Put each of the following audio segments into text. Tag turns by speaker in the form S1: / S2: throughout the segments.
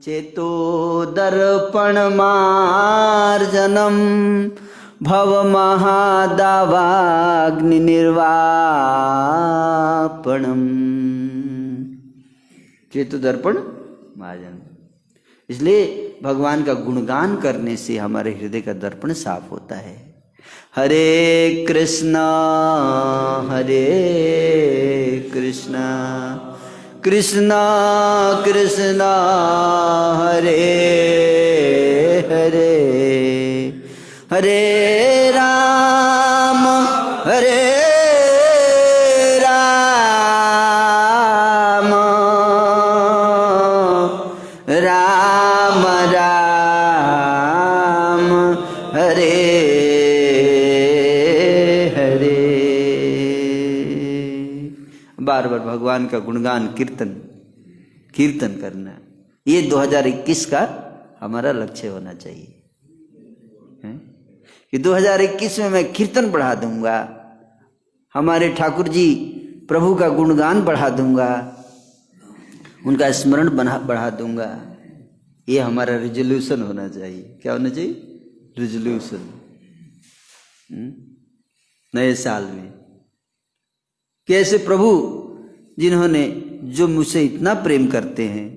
S1: चेतो दर्पण मार्जनम भव महादावाग्नि निर्वापणम। चेतो दर्पण मार्जनम, इसलिए भगवान का गुणगान करने से हमारे हृदय का दर्पण साफ होता है। हरे कृष्णा कृष्णा कृष्णा हरे हरे, हरे राम राम राम हरे हरे। बार बार भगवान का गुणगान कीर्तन करना, ये 2021 का हमारा लक्ष्य होना चाहिए कि 2021 में मैं कीर्तन बढ़ा दूंगा, हमारे ठाकुर जी प्रभु का गुणगान बढ़ा दूंगा, उनका स्मरण बढ़ा दूंगा। ये हमारा रिजोल्यूशन होना चाहिए। क्या होना चाहिए? रिजोल्यूशन नए साल में। कैसे प्रभु जिन्होंने, जो मुझसे इतना प्रेम करते हैं,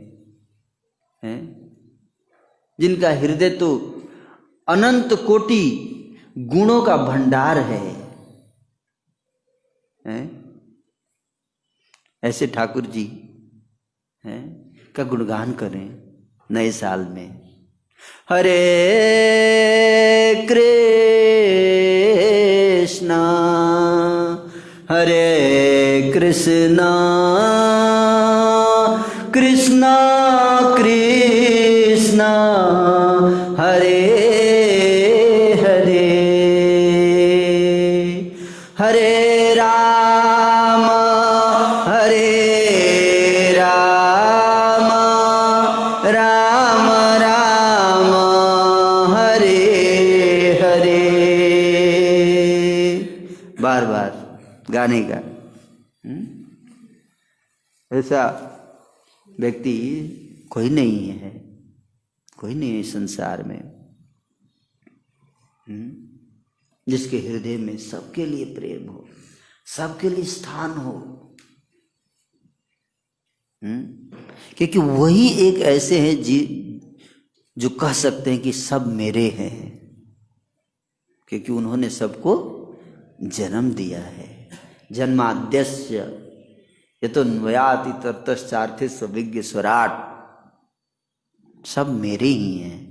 S1: जिनका हृदय तो अनंत कोटि गुणों का भंडार है, ऐसे ठाकुर जी का गुणगान करें नए साल में। हरे कृष्णा कृष्णा कृष्णा हरे हरे, हरे राम राम राम हरे हरे। बार बार गाने का। ऐसा व्यक्ति कोई नहीं है, कोई नहीं है संसार में जिसके हृदय में सबके लिए प्रेम हो, सबके लिए स्थान हो। क्योंकि वही एक ऐसे हैं जो कह सकते हैं कि सब मेरे हैं, क्योंकि उन्होंने सबको जन्म दिया है। जन्माद्यस्य यतोन्वयाति ततश्चार्थे सविज्ञ स्वराट, सब मेरे ही हैं।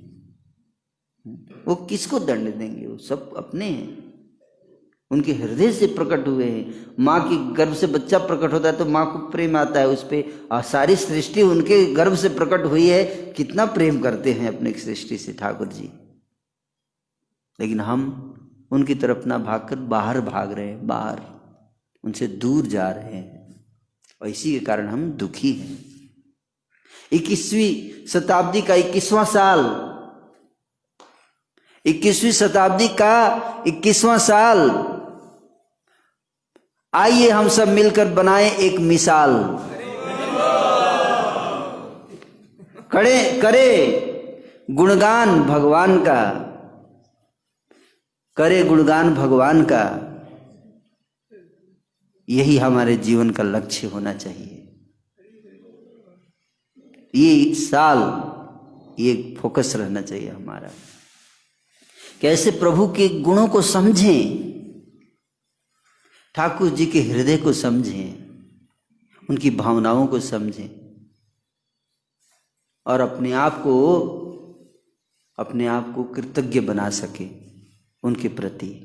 S1: वो किसको दंड देंगे? वो सब अपने हैं, उनके हृदय से प्रकट हुए हैं। माँ की गर्भ से बच्चा प्रकट होता है तो माँ को प्रेम आता है उस पर। सारी सृष्टि उनके गर्भ से प्रकट हुई है, कितना प्रेम करते हैं अपने सृष्टि से ठाकुर जी। लेकिन हम उनकी तरफ ना भागकर बाहर भाग रहे हैं, बाहर उनसे दूर जा रहे हैं, और इसी के कारण हम दुखी हैं। 21वीं शताब्दी का 21वां साल, 21वीं शताब्दी का 21वां साल, आइए हम सब मिलकर बनाएं एक मिसाल। करे गुणगान भगवान का, करे गुणगान भगवान का। यही हमारे जीवन का लक्ष्य होना चाहिए। ये साल ये फोकस रहना चाहिए हमारा। कैसे प्रभु के गुणों को समझें, ठाकुर जी के हृदय को समझें, उनकी भावनाओं को समझें, और अपने आप को कृतज्ञ बना सके उनके प्रति।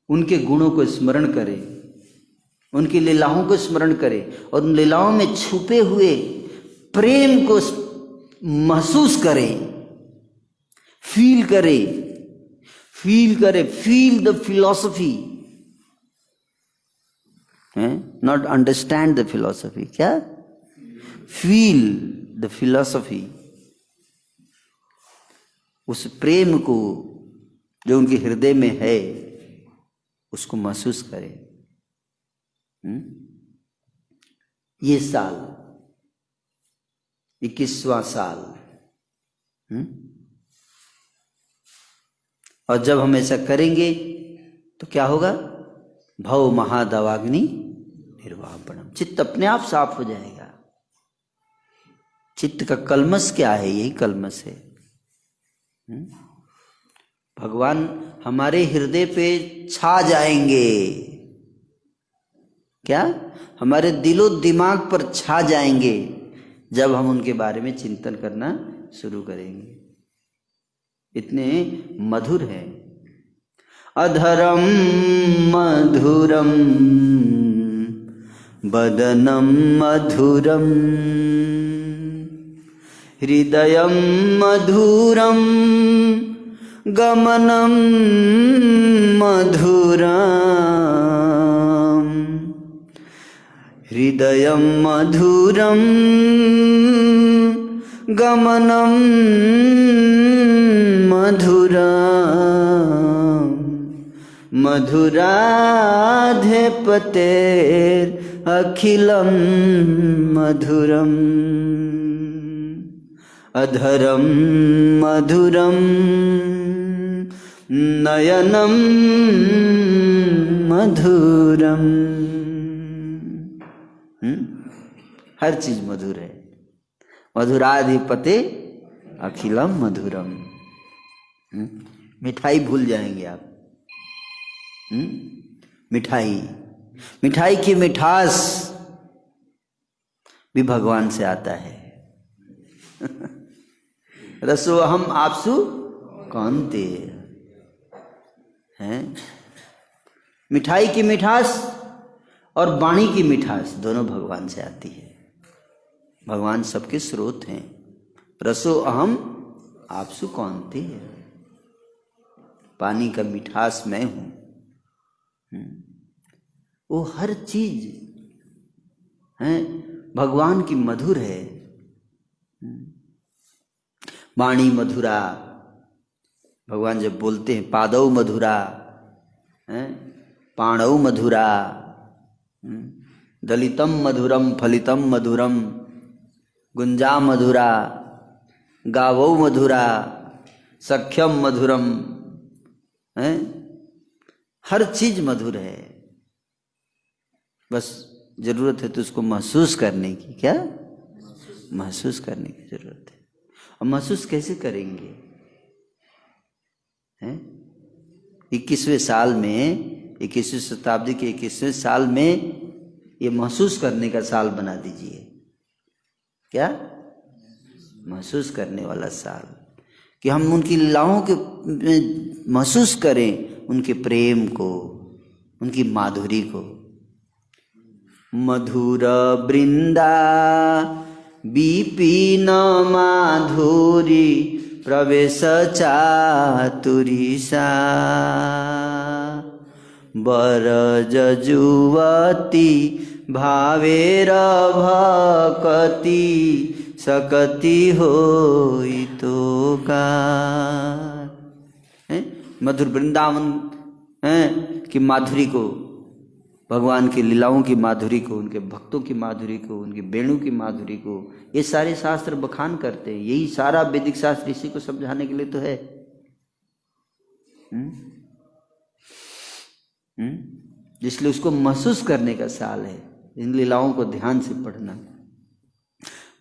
S1: उनके गुणों को स्मरण करें, उनकी लीलाओं को स्मरण करें, और उन लीलाओं में छुपे हुए प्रेम को महसूस करें, feel the philosophy, not understand the philosophy. क्या? Feel the philosophy. उस प्रेम को जो उनके हृदय में है उसको महसूस करें। ये साल 21वां साल। और जब हम ऐसा करेंगे तो क्या होगा? भव महादवाग्नि निर्वापणम, चित्त अपने आप साफ हो जाएगा। चित्त का कलमश क्या है? यही कलमश है। भगवान हमारे हृदय पे छा जाएंगे। क्या? हमारे दिलो दिमाग पर छा जाएंगे जब हम उनके बारे में चिंतन करना शुरू करेंगे। इतने मधुर है। अधरम मधुरम बदनम मधुरम हृदयम मधुरम गमनम मधुरम हृदयम मधुरम गमनम मधुरम मधुराधिपतेर अखिलम मधुरम अधरम मधुरम नयनम मधुरम। हर चीज मधुर है। मधुराधिपते अखिलम मधुरम। मिठाई भूल जाएंगे आप। मिठाई की मिठास भी भगवान से आता है। रसो हम आपसु कौनते हैं। मिठाई की मिठास और वाणी की मिठास दोनों भगवान से आती है। भगवान सबके स्रोत हैं। रसो अहम आपसु कौनते हैं। पानी का मिठास मैं हूं। वो हर चीज है भगवान की मधुर है। वाणी मधुरा, भगवान जब बोलते हैं पादौ मधुरा, पाणौ मधुरा, दलितम मधुरम फलितम मधुरम गुंजा मधुरा गावौ मधुरा सख्यम मधुरम। हर चीज मधुर है। बस जरूरत है तो उसको महसूस करने की। क्या? महसूस करने की जरूरत है। और महसूस कैसे करेंगे? 21वें साल में, 21वीं शताब्दी के 21वें साल में ये महसूस करने का साल बना दीजिए। क्या? महसूस करने वाला साल, कि हम उनकी लीलाओं के महसूस करें, उनके प्रेम को, उनकी माधुरी को। मधुर वृंदा विपिन माधुरी प्रवेश चातुरीसा बरज जुवती भावेर भकति सकति होई तो का। मधुर वृंदावन की माधुरी को, भगवान की लीलाओं की माधुरी को, उनके भक्तों की माधुरी को, उनकी वेणु की माधुरी को, ये सारे शास्त्र बखान करते हैं। यही सारा वैदिक शास्त्र इसी को समझाने के लिए तो है। इसलिए उसको महसूस करने का साल है। इन लीलाओं को ध्यान से पढ़ना,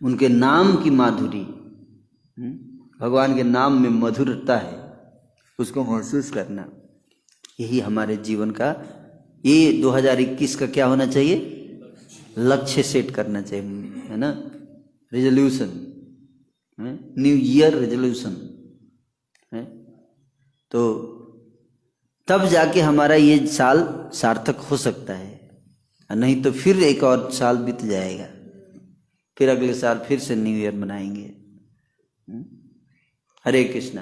S1: उनके नाम की माधुरी, भगवान के नाम में मधुरता है, उसको महसूस करना। यही हमारे जीवन का, ये 2021 का क्या होना चाहिए? लक्ष्य सेट करना चाहिए, है ना? रेजोल्यूशन, न्यू ईयर रेजोल्यूशन है। तो तब जाके हमारा ये साल सार्थक हो सकता है। नहीं तो फिर एक और साल बीत जाएगा, फिर अगले साल फिर से न्यू ईयर मनाएंगे। हरे कृष्णा।